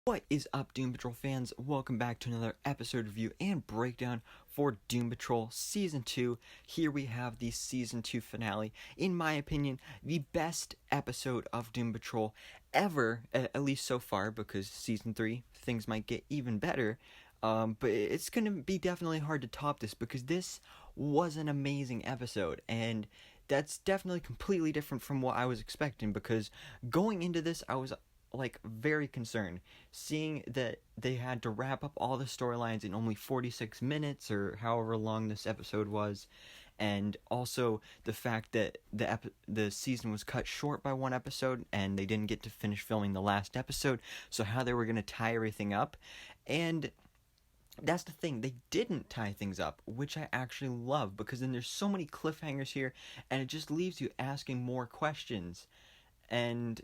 What is up, Doom Patrol fans? Welcome back to another episode review and breakdown for Doom Patrol Season 2. Here we have the Season 2 finale. In my opinion, the best episode of Doom Patrol ever, at least so far, because Season 3, things might get even better. But it's going to be definitely hard to top this because this was an amazing episode, and that's definitely completely different from what I was expecting, because going into this, I was very concerned, seeing that they had to wrap up all the storylines in only 46 minutes or however long this episode was, and also the fact that the season was cut short by one episode and they didn't get to finish filming the last episode, so how they were going to tie everything up. And that's the thing, they didn't tie things up, which I actually love, because then there's so many cliffhangers here and it just leaves you asking more questions. And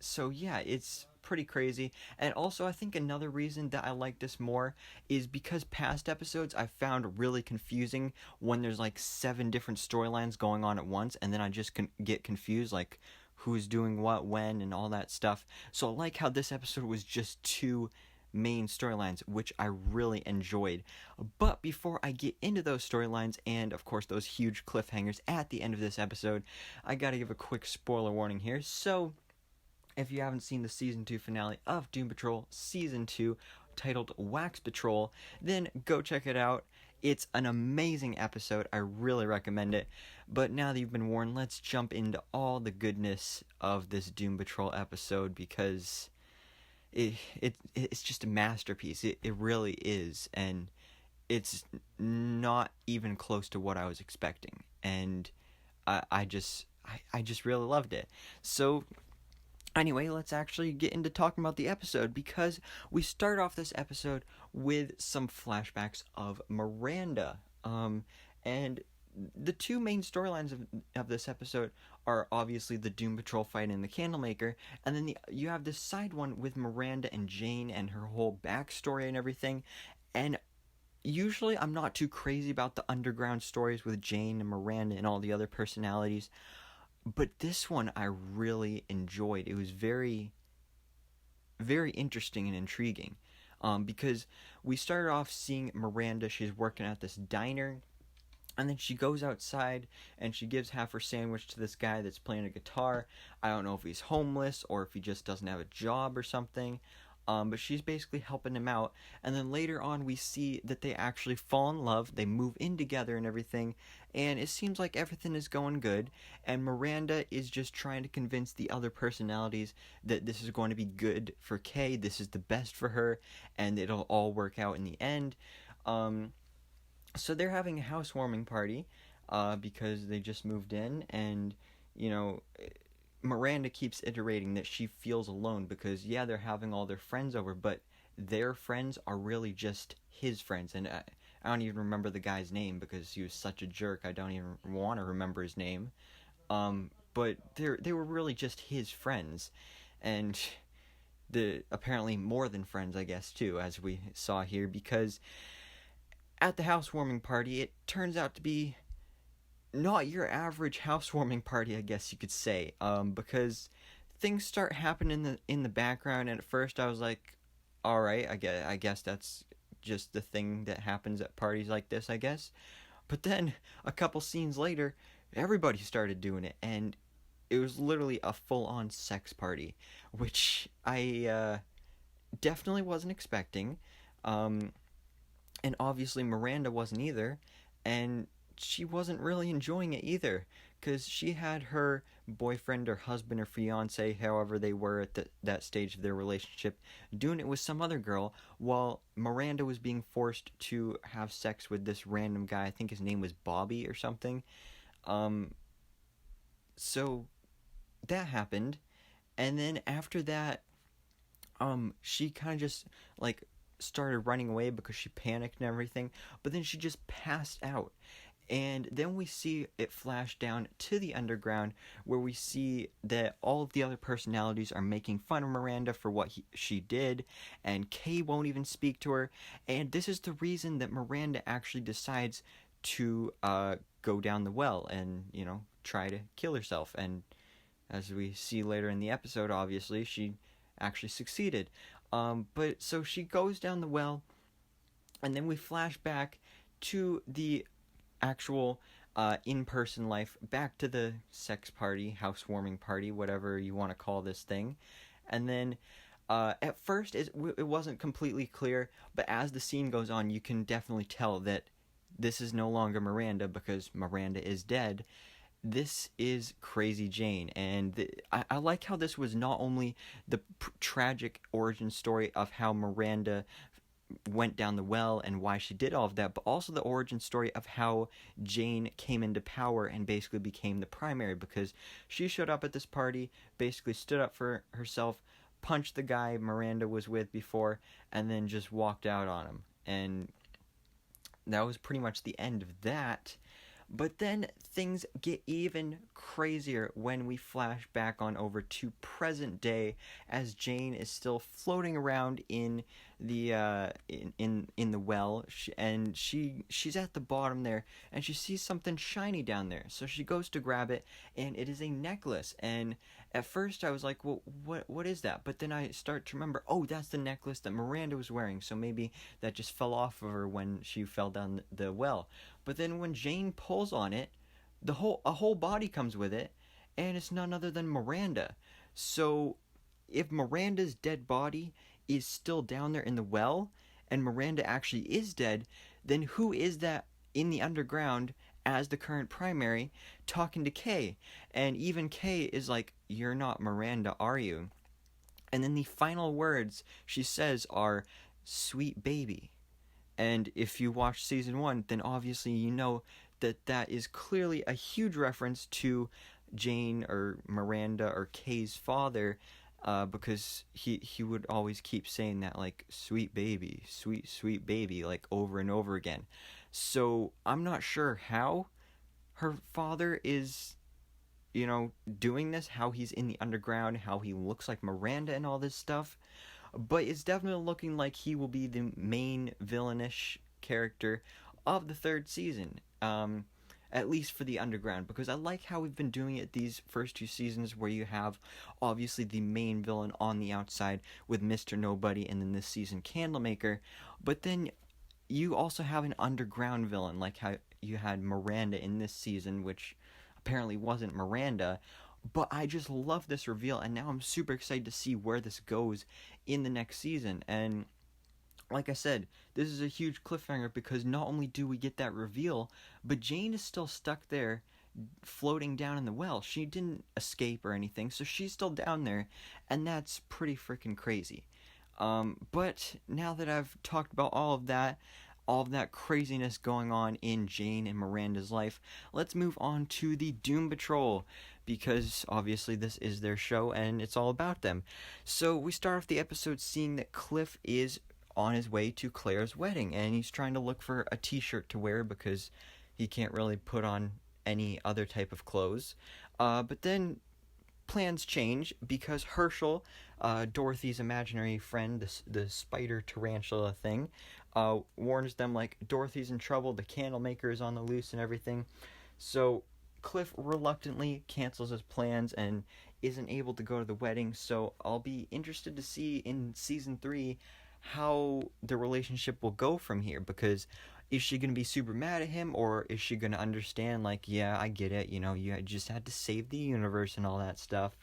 so yeah, it's pretty crazy. And also, I think another reason that I like this more is because past episodes I found really confusing when there's like 7 different storylines going on at once, and then I just get confused, like who's doing what, when, and all that stuff. So I like how this episode was just 2 main storylines, which I really enjoyed. But before I get into those storylines, and of course those huge cliffhangers at the end of this episode, I gotta give a quick spoiler warning here. So if you haven't seen the Season 2 finale of Doom Patrol Season 2, titled Wax Patrol, then go check it out. It's an amazing episode. I really recommend it. But now that you've been warned, let's jump into all the goodness of this Doom Patrol episode, because it's just a masterpiece. It really is. And it's not even close to what I was expecting. And I just really loved it. So anyway, let's actually get into talking about the episode, because we start off this episode with some flashbacks of Miranda. And the 2 main storylines of this episode are obviously the Doom Patrol fight and the Candlemaker, and then you have this side one with Miranda and Jane and her whole backstory and everything. And usually I'm not too crazy about the underground stories with Jane and Miranda and all the other personalities, but this one I really enjoyed. It was very, very interesting and intriguing, because we started off seeing Miranda. She's working at this diner, and then she goes outside and she gives half her sandwich to this guy that's playing a guitar. I don't know if he's homeless or if he just doesn't have a job or something. But she's basically helping him out. And then later on we see that they actually fall in love. They move in together and everything. And it seems like everything is going good. And Miranda is just trying to convince the other personalities that this is going to be good for Kay. This is the best for her. And it'll all work out in the end. So they're having a housewarming party, because they just moved in. And, Miranda keeps iterating that she feels alone because, yeah, they're having all their friends over, but their friends are really just his friends. And I don't even remember the guy's name because he was such a jerk. I don't even want to remember his name. But they were really just his friends. And apparently more than friends, I guess, too, as we saw here, because at the housewarming party, it turns out to be not your average housewarming party, I guess you could say, because things start happening in the background, and at first I was like, all right, I guess that's just the thing that happens at parties like this, I guess. But then a couple scenes later, everybody started doing it, and it was literally a full-on sex party, which I definitely wasn't expecting, and obviously Miranda wasn't either, and she wasn't really enjoying it either, because she had her boyfriend or husband or fiance, however they were at that stage of their relationship, doing it with some other girl, while Miranda was being forced to have sex with this random guy. I think his name was Bobby or something. So that happened, and then after that, she kind of just started running away because she panicked and everything, but then she just passed out. And then we see it flash down to the underground, where we see that all of the other personalities are making fun of Miranda for what she did, and Kay won't even speak to her. And this is the reason that Miranda actually decides to go down the well and, try to kill herself. And as we see later in the episode, obviously, she actually succeeded. But so she goes down the well, and then we flash back to the actual in-person life, back to the sex party, housewarming party, whatever you want to call this thing. And then at first it wasn't completely clear, but as the scene goes on, you can definitely tell that this is no longer Miranda because Miranda is dead. This is Crazy Jane, and I like how this was not only the tragic origin story of how Miranda went down the well and why she did all of that, but also the origin story of how Jane came into power and basically became the primary, because she showed up at this party, basically stood up for herself, punched the guy Miranda was with before, and then just walked out on him. And that was pretty much the end of that. But then things get even crazier when we flash back on over to present day, as Jane is still floating around in the in the well, and she's at the bottom there, and she sees something shiny down there. So she goes to grab it, and it is a necklace. And at first I was like, well, what is that? But then I start to remember, oh, that's the necklace that Miranda was wearing. So maybe that just fell off of her when she fell down the well. But then when Jane pulls on it, a whole body comes with it, and it's none other than Miranda. So if Miranda's dead body is still down there in the well, and Miranda actually is dead, then who is that in the underground as the current primary talking to Kay? And even Kay is like, "You're not Miranda, are you?" And then the final words she says are, "Sweet baby." And if you watch season 1, then obviously you know that that is clearly a huge reference to Jane or Miranda or Kay's father, because he would always keep saying that, like, "Sweet baby, sweet baby," like over and over again. So I'm not sure how her father is, doing this, how he's in the underground, how he looks like Miranda and all this stuff. But it's definitely looking like he will be the main villainish character of the third season, at least for the underground, because I like how we've been doing it these first 2 seasons, where you have obviously the main villain on the outside with Mr. Nobody, and then this season Candlemaker, but then you also have an underground villain, like how you had Miranda in this season, which apparently wasn't Miranda. But I just love this reveal, and now I'm super excited to see where this goes in the next season. And like I said, this is a huge cliffhanger, because not only do we get that reveal, but Jane is still stuck there floating down in the well. She didn't escape or anything, so she's still down there, and that's pretty freaking crazy. But now that I've talked about all of that craziness going on in Jane and Miranda's life, let's move on to the Doom Patrol, because obviously this is their show and it's all about them. So we start off the episode seeing that Cliff is on his way to Claire's wedding, and he's trying to look for a t-shirt to wear because he can't really put on any other type of clothes. But then plans change, because Herschel, Dorothy's imaginary friend, the spider tarantula thing, warns them, like, Dorothy's in trouble, the Candlemaker is on the loose and everything. So Cliff reluctantly cancels his plans and isn't able to go to the wedding. So I'll be interested to see in season 3 how the relationship will go from here, because is she going to be super mad at him, or is she going to understand, like, yeah, I get it, you just had to save the universe and all that stuff.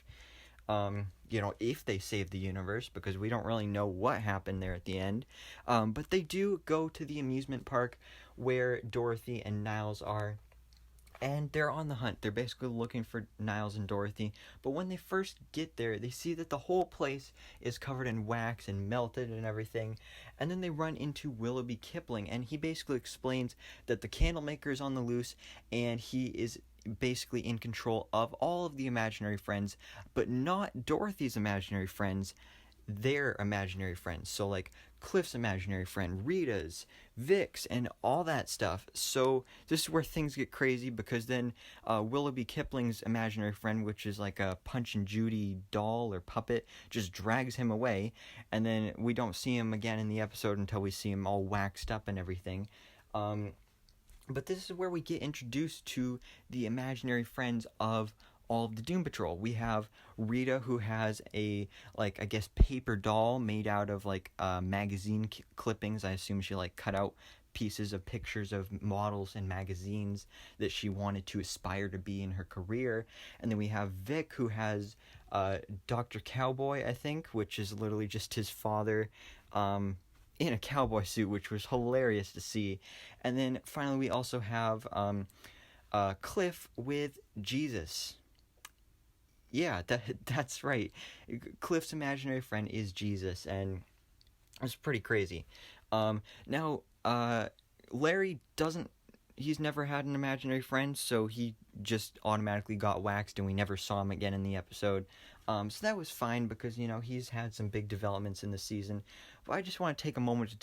If they save the universe, because we don't really know what happened there at the end. But they do go to the amusement park where Dorothy and Niles are, and they're on the hunt. They're basically looking for Niles and Dorothy. But when they first get there, they see that the whole place is covered in wax and melted and everything. And then they run into Willoughby Kipling, and he basically explains that the Candlemaker is on the loose, and he is basically in control of all of the imaginary friends, but not Dorothy's imaginary friends, their imaginary friends. So, like, Cliff's imaginary friend, Rita's, Vic's, and all that stuff. So this is where things get crazy, because then Willoughby Kipling's imaginary friend, which is like a Punch and Judy doll or puppet, just drags him away, and then we don't see him again in the episode until we see him all waxed up and everything. But this is where we get introduced to the imaginary friends of all of the Doom Patrol. We have Rita, who has a, like, I guess, paper doll made out of, like, magazine clippings. I assume she, like, cut out pieces of pictures of models and magazines that she wanted to aspire to be in her career. And then we have Vic, who has Dr. Cowboy, I think, which is literally just his father in a cowboy suit, which was hilarious to see. And then finally we also have Cliff with Jesus. Yeah, that's right. Cliff's imaginary friend is Jesus, and it's pretty crazy. Now, Larry doesn't. He's never had an imaginary friend, so he just automatically got waxed, and we never saw him again in the episode. So that was fine because, you know, he's had some big developments in the season. But I just want to take a moment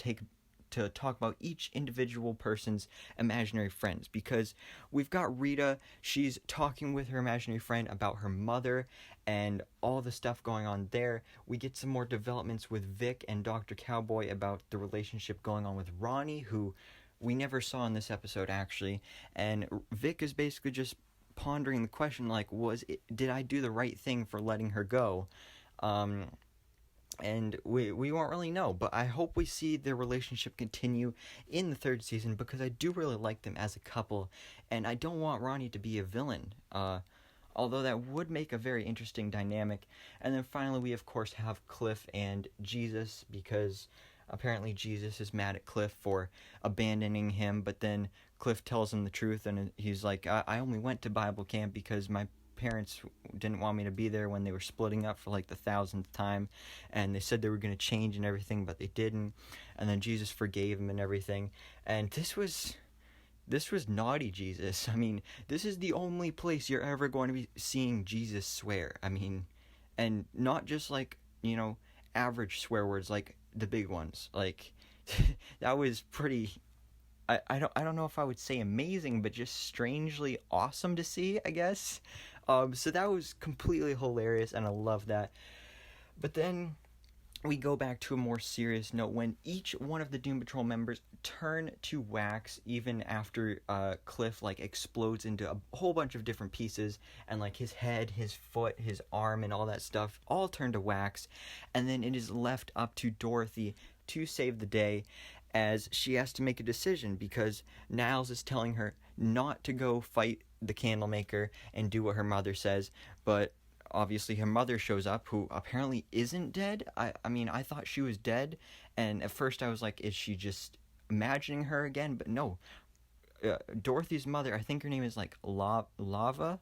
to talk about each individual person's imaginary friends, because we've got Rita. She's talking with her imaginary friend about her mother and all the stuff going on there. We get some more developments with Vic and Dr. Cowboy about the relationship going on with Ronnie, who we never saw in this episode, actually. And Vic is basically just pondering the question, like, did I do the right thing for letting her go? And we won't really know, but I hope we see their relationship continue in the third season, because I do really like them as a couple, and I don't want Ronnie to be a villain, although that would make a very interesting dynamic. And then finally we of course have Cliff and Jesus, because apparently Jesus is mad at Cliff for abandoning him, but then Cliff tells him the truth, and he's like, I only went to Bible camp because my parents didn't want me to be there when they were splitting up for like the 1000th time, and they said they were going to change and everything, but they didn't. And then Jesus forgave him and everything. And this was naughty Jesus. I mean, this is the only place you're ever going to be seeing Jesus swear. I mean, and not just like, you know, average swear words, like the big ones. Like that was pretty, I don't know if I would say amazing, but just strangely awesome to see, I guess. So that was completely hilarious, and I love that. But then we go back to a more serious note when each one of the Doom Patrol members turn to wax, even after Cliff like explodes into a whole bunch of different pieces, and like his head, his foot, his arm, and all that stuff all turn to wax. And then it is left up to Dorothy to save the day, as she has to make a decision, because Niles is telling her not to go fight the Candlemaker and do what her mother says, but obviously her mother shows up, who apparently isn't dead. I mean, I thought she was dead, and at first I was like, is she just imagining her again? But no, Dorothy's mother, I think her name is like Larva,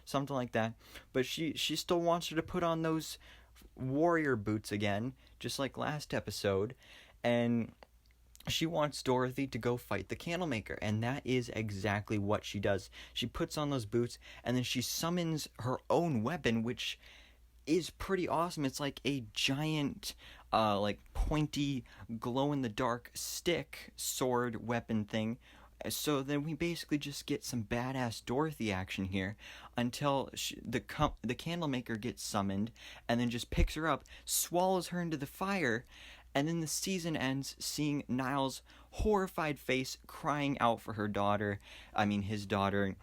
something like that, but she still wants her to put on those warrior boots again, just like last episode, and she wants Dorothy to go fight the Candlemaker, and that is exactly what she does. She puts on those boots, and then she summons her own weapon, which is pretty awesome. It's like a giant, like pointy, glow-in-the-dark stick, sword, weapon thing. So then we basically just get some badass Dorothy action here until the Candlemaker gets summoned, and then just picks her up, swallows her into the fire. And then the season ends seeing Niles' horrified face crying out for her daughter. I mean, his daughter.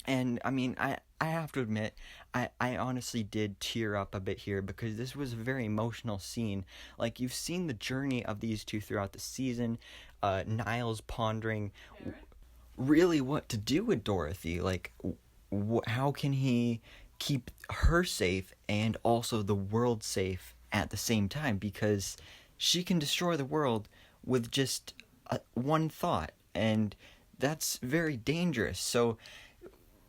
And, I mean, I have to admit, I honestly did tear up a bit here, because this was a very emotional scene. Like, you've seen the journey of these two throughout the season. Niles pondering really what to do with Dorothy. Like, how can he keep her safe and also the world safe at the same time? Because she can destroy the world with just one thought, and that's very dangerous. So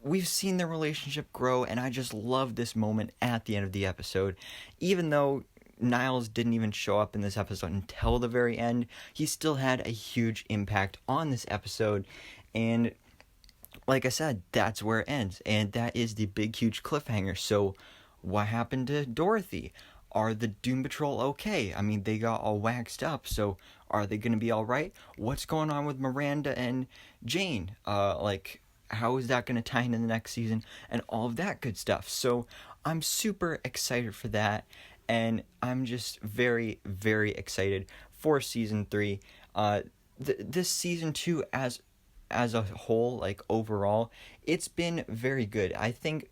we've seen their relationship grow, and I just love this moment at the end of the episode. Even though Niles didn't even show up in this episode until the very end, he still had a huge impact on this episode, and like I said, that's where it ends, and that is the big, huge cliffhanger. So what happened to Dorothy? Are the Doom Patrol okay? I mean, they got all waxed up, so are they going to be alright? What's going on with Miranda and Jane? Like, how is that going to tie into the next season? And all of that good stuff. So, I'm super excited for that, and I'm just very, very excited for Season 3. This Season 2 as a whole, like, overall, it's been very good. I think,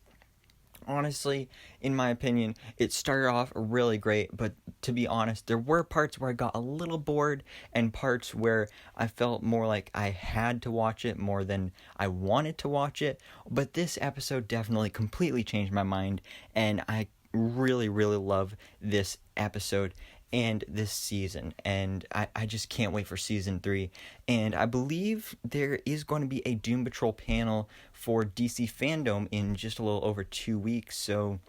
honestly, in my opinion, it started off really great, but to be honest, there were parts where I got a little bored and parts where I felt more like I had to watch it more than I wanted to watch it. But this episode definitely completely changed my mind, and I really, really love this episode and this season, and I just can't wait for season 3. And I believe there is going to be a Doom Patrol panel for DC Fandom in just a little over 2 weeks, so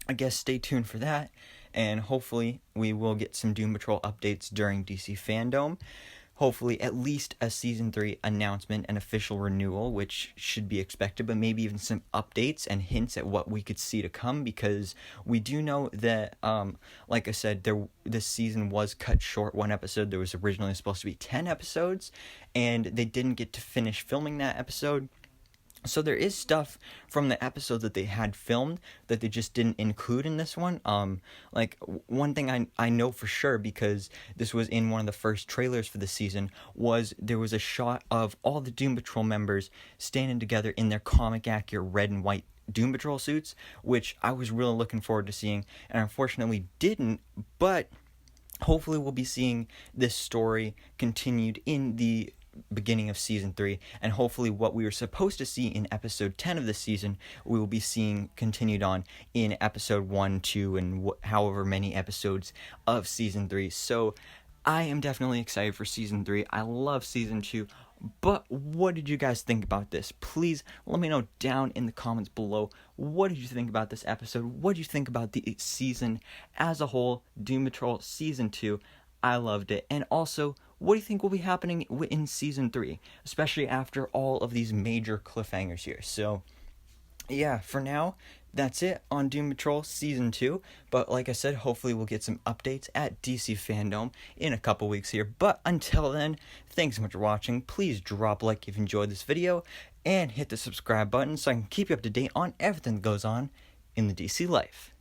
I guess stay tuned for that, and hopefully we will get some Doom Patrol updates during DC Fandom. Hopefully at least a season 3 announcement and official renewal, which should be expected, but maybe even some updates and hints at what we could see to come, because we do know that, like I said, this season was cut short 1 episode. There was originally supposed to be 10 episodes, and they didn't get to finish filming that episode. So there is stuff from the episode that they had filmed that they just didn't include in this one. Like, one thing I know for sure, because this was in one of the first trailers for the season, was there was a shot of all the Doom Patrol members standing together in their comic accurate red and white Doom Patrol suits, which I was really looking forward to seeing, and unfortunately didn't, but hopefully we'll be seeing this story continued in the beginning of season 3, and hopefully what we were supposed to see in episode 10 of this season, we will be seeing continued on in episode 1, 2, and however many episodes of season 3. So I am definitely excited for season 3. I love season 2. But what did you guys think about this? Please let me know down in the comments below. What did you think about this episode? What did you think about the season as a whole? Doom Patrol season 2. I loved it. And also, what do you think will be happening in season 3, especially after all of these major cliffhangers here? So yeah, for now, that's it on Doom Patrol season 2. But like I said, hopefully we'll get some updates at DC Fandom in a couple weeks here. But until then, thanks so much for watching. Please drop a like if you enjoyed this video, and hit the subscribe button so I can keep you up to date on everything that goes on in the DC life.